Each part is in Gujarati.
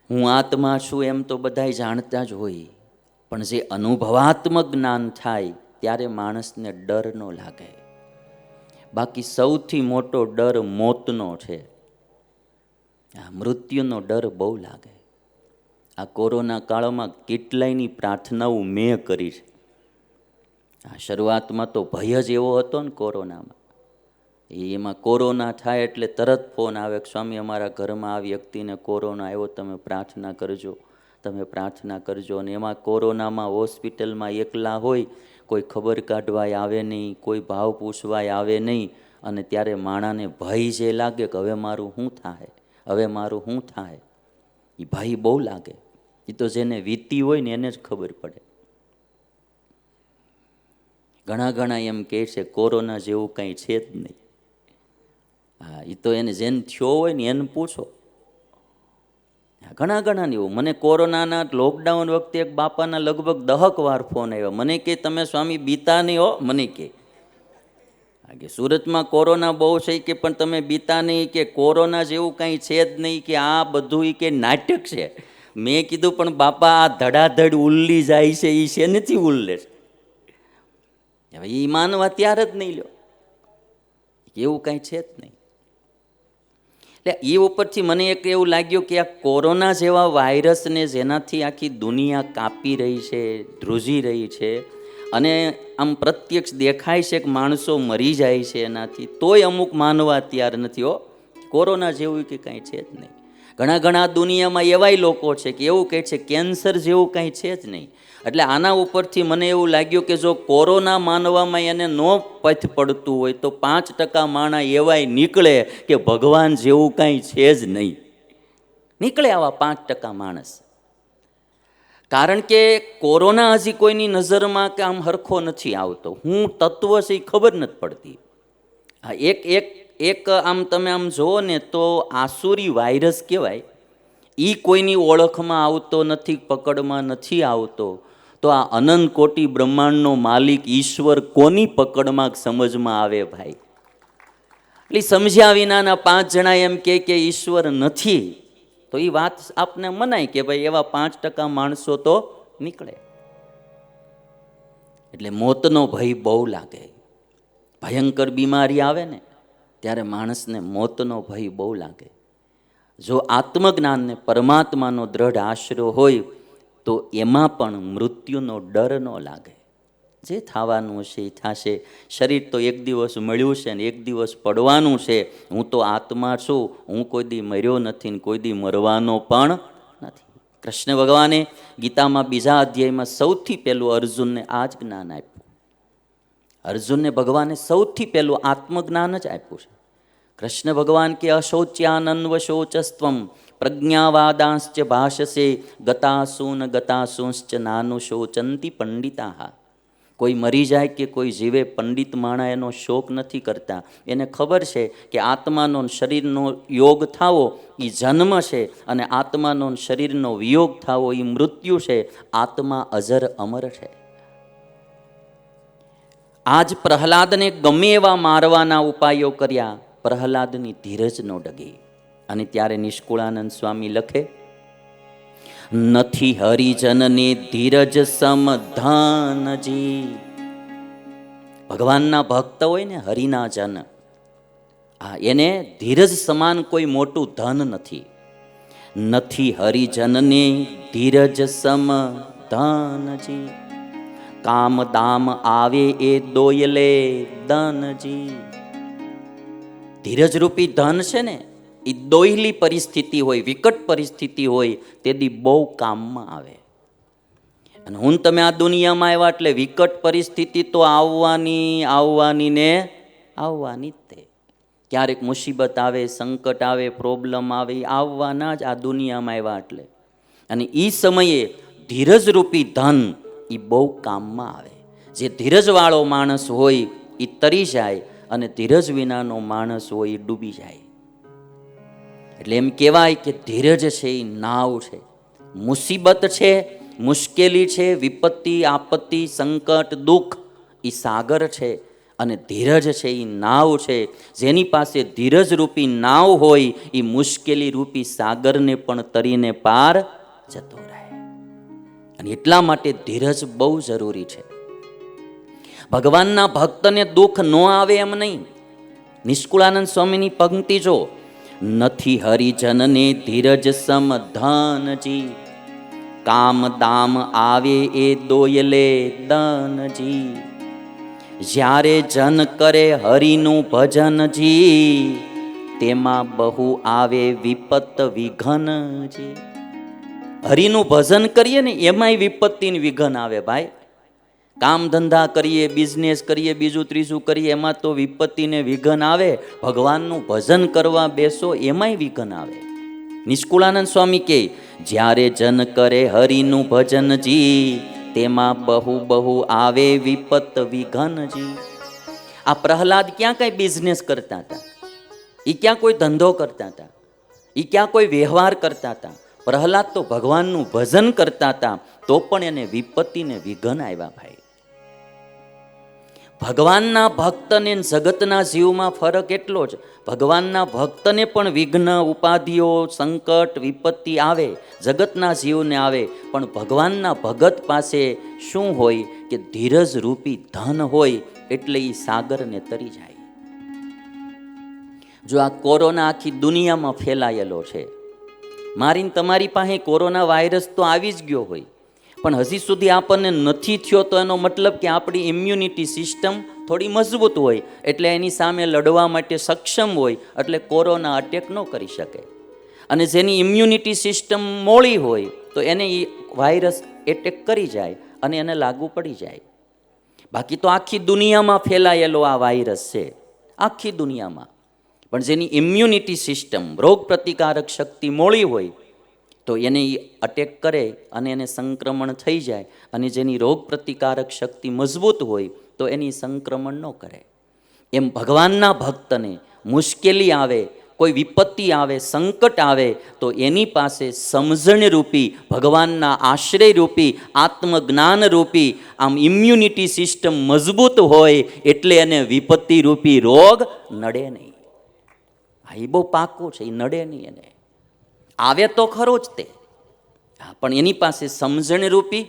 હું આત્મા છું એમ તો બધાય જાણતા જ હોય, પણ જે અનુભવાત્મક જ્ઞાન થાય ત્યારે માણસને ડર ન લાગે. બાકી સૌથી મોટો ડર મોતનો છે. આ મૃત્યુનો ડર બહુ લાગે. આ કોરોના કાળમાં કેટલાયની પ્રાર્થનાઓ મેં કરી છે. આ શરૂઆતમાં તો ભય જ એવો હતો ને કોરોનામાં. એમાં કોરોના થાય એટલે તરત ફોન આવે કે સ્વામી અમારા ઘરમાં આ વ્યક્તિને કોરોના આવ્યો, તમે પ્રાર્થના કરજો, તમે પ્રાર્થના કરજો. અને એમાં કોરોનામાં હોસ્પિટલમાં એકલા હોય, કોઈ ખબર કાઢવાય આવે નહીં, કોઈ ભાવ પૂછવાય આવે નહીં. અને ત્યારે માણાને ભય જે લાગે કે હવે મારું શું થાય, હવે મારું શું થાય, એ ભય બહુ લાગે. એ તો જેને વીતી હોય ને એને જ ખબર પડે. ઘણા એમ કહે છે કોરોના જેવું કંઈ છે જ નહીં. હા, એ તો એને જેને થયો હોય ને એને પૂછો. ઘણા ને એવું. મને કોરોનાના લોકડાઉન વખતે એક બાપાના લગભગ 10 વાર ફોન આવ્યો. મને કે તમે સ્વામી બીતા નહીં હો. મને કે સુરતમાં કોરોના બહુ છે કે પણ તમે બીતા નહીં, કે કોરોના જેવું કંઈ છે જ નહીં, કે આ બધું કે નાટક છે. મેં કીધું પણ બાપા આ ધડાધડ ઉલ્લી જાય છે એ છે નથી ઉલ્લે છે. હવે એ માનવા ત્યાર જ નહીં લ્યો, એવું કંઈ છે જ નહીં. એટલે એ ઉપરથી મને એક એવું લાગ્યું કે આ કોરોના જેવા વાયરસને જેનાથી આખી દુનિયા કાપી રહી છે, ધ્રુજી રહી છે, અને આમ પ્રત્યક્ષ દેખાય છે કે માણસો મરી જાય છે એનાથી, તોય અમુક માનવા તૈયાર નથી. હો, કોરોના જેવું કે કંઈ છે જ નહીં. ઘણા દુનિયામાં એવાય લોકો છે કે એવું કહે છે કેન્સર જેવું કંઈ છે જ નહીં. એટલે આના ઉપરથી મને એવું લાગ્યું કે જો કોરોના માનવામાં એને ન પથ પડતું હોય તો 5% માણા એવાય નીકળે કે ભગવાન જેવું કાંઈ છે જ નહીં. નીકળે આવા 5% માણસ. કારણ કે કોરોના હજી કોઈની નજરમાં કે આમ હરખો નથી આવતો. હું તત્વ છે એ ખબર નથી પડતી. હા, એક આમ તમે આમ જુઓ ને તો આસુરી વાયરસ કહેવાય, એ કોઈની ઓળખમાં આવતો નથી, પકડમાં નથી આવતો. તો આ અનંત કોટી બ્રહ્માંડનો માલિક ઈશ્વર કોની પકડમાં સમજમાં આવે ભાઈ? એટલે સમજ્યા વિનાના 5 જણા એમ કે ઈશ્વર નથી, તો એ વાત આપને મનાય કે ભાઈ એવા 5% માણસો તો નીકળે. એટલે મોતનો ભય બહુ લાગે. ભયંકર બીમારી આવે ને ત્યારે માણસને મોતનો ભય બહુ લાગે. જો આત્મજ્ઞાનને પરમાત્માનો દ્રઢ આશરો હોય તો એમાં પણ મૃત્યુનો ડર ન લાગે. જે થવાનું છે એ થશે. શરીર તો એક દિવસ મળ્યું છે ને એક દિવસ પડવાનું છે. હું તો આત્મા છું, હું કોઈ દી મર્યો નથી ને કોઈ દી મરવાનો પણ નથી. કૃષ્ણ ભગવાને ગીતામાં 2 અધ્યાયમાં સૌથી પહેલું અર્જુનને આ જ જ્ઞાન આપ્યું. અર્જુનને ભગવાને સૌથી પહેલું આત્મજ્ઞાન જ આપ્યું છે. કૃષ્ણ ભગવાન કે અશૌચ્યાનન્વ શોચસ્ત્વમ પ્રજ્ઞાવાદાંશ્ચ ભાષસે ગતાસૂંશ્ચ નાનુ શોચંતી પંડિતા. કોઈ મરી જાય કે કોઈ જીવે, પંડિત માણા એનો શોક નથી કરતા. એને ખબર છે કે આત્માનો શરીરનો યોગ થાવો એ જન્મ છે, અને આત્માનો શરીરનો વિયોગ થાવો એ મૃત્યુ છે. આત્મા અજર અમર છે. આજ પ્રહલાદને ગમે એવા મારવાના ઉપાયો કર્યા, પ્રહલાદની ધીરજ ન ડગી. અને ત્યારે નિષ્કુળાનંદ સ્વામી લખે, નથી હરિજનને ધીરજ સમધાનજી. ભગવાનના ભક્ત હોય ને, હરિના જન, એને ધીરજ સમાન કોઈ મોટું ધન નથી. નથી હરિજનને ધીરજ સમધાનજી. કામ દામ આવે એ દોયલે ધનજી. ધીરજરૂપી ધન છે ને, એ દોયલી પરિસ્થિતિ હોય, વિકટ પરિસ્થિતિ હોય, તેથી બહુ કામમાં આવે. અને હું તમે આ દુનિયામાં આવ્યા એટલે વિકટ પરિસ્થિતિ તો આવવાની ને આવવાની જ તે. ક્યારેક મુસીબત આવે, સંકટ આવે, પ્રોબ્લેમ આવે, એ આવવાના જ આ દુનિયામાં આવ્યા એટલે. અને એ સમયે ધીરજરૂપી ધન એ બહુ કામમાં આવે. જે ધીરજવાળો માણસ હોય એ તરી જાય, અને ધીરજ વિનાનો માણસ હોય એ ડૂબી જાય. એટલે એમ કહેવાય કે ધીરજ છે એ નાવ છે. મુસીબત છે, મુશ્કેલી છે, વિપત્તિ, આપત્તિ, સંકટ, દુઃખ એ સાગર છે, અને ધીરજ છે એ નાવ છે. જેની પાસે ધીરજ રૂપી નાવ હોય એ મુશ્કેલી રૂપી સાગરને પણ તરીને પાર જતો રહે. અને એટલા માટે ધીરજ બહુ જરૂરી છે. ભગવાનના ભક્તને દુઃખ ન આવે એમ નહીં. નિષ્કુળાનંદ સ્વામીની પંક્તિ જો, નથી હરિજનને ધીરજ સમ ધનજી, કામ દામ આવે એ દોયલે દનજી, જ્યારે જન કરે હરિનું ભજનજી, તેમાં બહુ આવે વિપત વિઘનજી. હરિનું ભજન કરીએ ને એમાંય વિપત્તિ વિઘન આવે ભાઈ. કામ ધંધા કરીએ, બિઝનેસ કરીએ, બીજું ત્રીજું કરીએ, એમાં તો વિપત્તિ ને વિઘન આવે. ભગવાનનું ભજન કરવા બેસો એમાંય વિઘન આવે. નિષ્કુળાનંદ સ્વામી કહે, જ્યારે જન કરે હરિનું ભજનજી, તેમાં બહુ બહુ આવે વિપત વિઘનજી. આ પ્રહલાદ ક્યાં કઈ બિઝનેસ કરતા હતા? એ ક્યાં કોઈ ધંધો કરતા હતા? એ ક્યાં કોઈ વ્યવહાર કરતા હતા? પ્રહલાદ તો ભગવાનનું ભજન કરતા હતા, તો પણ એને વિપત્તિ ને વિઘન આવ્યા ભાઈ. ભગવાનના ભક્તને જગતના જીવમાં ફરક એટલો જ. ભગવાનના ભક્તને પણ વિઘ્ન, ઉપાધિઓ, સંકટ, વિપત્તિ આવે, જગતના જીવને આવે. પણ ભગવાનના ભગત પાસે શું હોય કે ધીરજ રૂપી ધન હોય, એટલે એ સાગરને તરી જાય. જો આ કોરોના આખી દુનિયામાં ફેલાયેલો છે, મારીને તમારી પાસે કોરોના વાયરસ તો આવી જ ગયો હોય, પણ હજી સુધી આપણને નથી થયો, તો એનો મતલબ કે આપણી ઇમ્યુનિટી સિસ્ટમ થોડી મજબૂત હોય, એટલે એની સામે લડવા માટે સક્ષમ હોય, એટલે કોરોના અટેક ન કરી શકે. અને જેની ઇમ્યુનિટી સિસ્ટમ મોળી હોય, તો એને એ વાયરસ એટેક કરી જાય અને એને લાગુ પડી જાય. બાકી તો આખી દુનિયામાં ફેલાયેલો આ વાયરસ છે, આખી દુનિયામાં. પણ જેની ઇમ્યુનિટી સિસ્ટમ, રોગ પ્રતિકારક શક્તિ મોળી હોય, તો એને એ અટેક કરે અને એને સંક્રમણ થઈ જાય. અને જેની રોગ પ્રતિકારક શક્તિ મજબૂત હોય, તો એની સંક્રમણ ન કરે. એમ ભગવાનના ભક્તને મુશ્કેલી આવે, કોઈ વિપત્તિ આવે, સંકટ આવે, તો એની પાસે સમજણ રૂપી, ભગવાનના આશ્રય રૂપી, આત્મજ્ઞાન રૂપી આમ ઇમ્યુનિટી સિસ્ટમ મજબૂત હોય, એટલે એને વિપત્તિ રૂપી રોગ નડે નહીં. એ બહુ પાકું છે, એ નડે નહીં. એને આવે તો ખરો જ તે, પણ એની પાસે સમજણ રૂપી,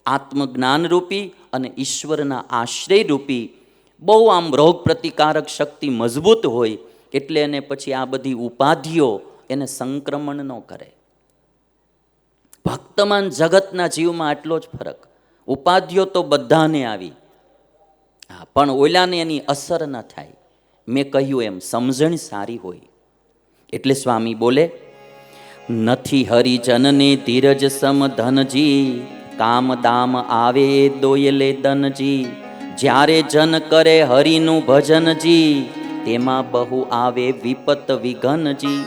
આત્મજ્ઞાન રૂપી અને ઈશ્વરના આશ્રય રૂપી બહુ આમ રોગ પ્રતિકારક શક્તિ મજબૂત હોય, એટલે એને પછી આ બધી ઉપાધિઓ એને સંક્રમણ ન કરે. ભક્તમાન જગતના જીવમાં આટલો જ ફરક. ઉપાધિઓ તો બધાને આવી, પણ ઓલાને એની અસર ન થાય. મેં કહ્યું એમ સમજણ સારી હોય. એટલે સ્વામી બોલે, નથી હરિજનને ધીરજ સમ ધનજી, કામ દામ આવે દોયલે દનજી, જ્યારે જન કરે હરિનું ભજનજી, તેમાં બહુ આવે વિપત વિઘનજી.